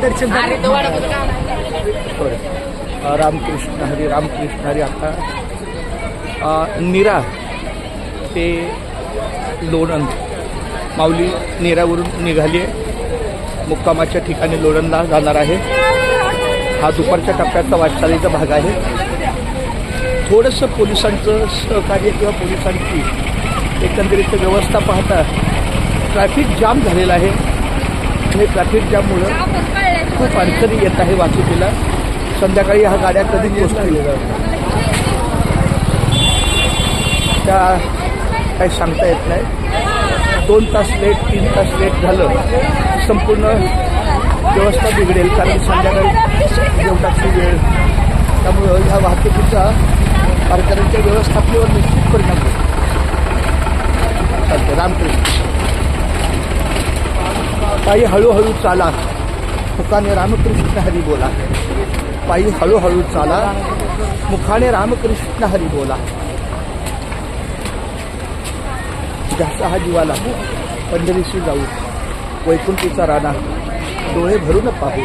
दर्शन रामकृष्ण हरी. आता नीरा ते लोणंद माऊली नीरावरून निघाली आहे, मुक्कामाच्या ठिकाणी लोणंदला जाणार आहे. हा दुपारच्या टप्प्याचा वाटचालीचा भाग आहे. थोडंसं पोलिसांचं सहकार्य किंवा पोलिसांची एकंदरीत व्यवस्था पाहता ट्रॅफिक जाम झालेला आहे आणि ट्रॅफिक जाममुळं खूप अडचणी येत आहे वाहतुकीला. संध्याकाळी ह्या गाड्या कधी पोहोचतील त्या काही सांगता येत नाही. 2 तास लेट 3 तास लेट झालं संपूर्ण व्यवस्था बिघडेल, कारण संध्याकाळी जेवणाची वेळ, त्यामुळं ह्या वाहतुकीचा वारकऱ्यांच्या व्यवस्थापनेवर निश्चित परिणाम होतो. चालते. रामकृष्ण. पायी हळूहळू चाला, मुखाने रामकृष्ण हरी बोला. पायी हळूहळू चाला, मुखाने रामकृष्ण हरी बोला. जास्त हा जीवाला पंढरीशी जाऊ, वैकुंठीचा राणा डोळे भरून पाहू.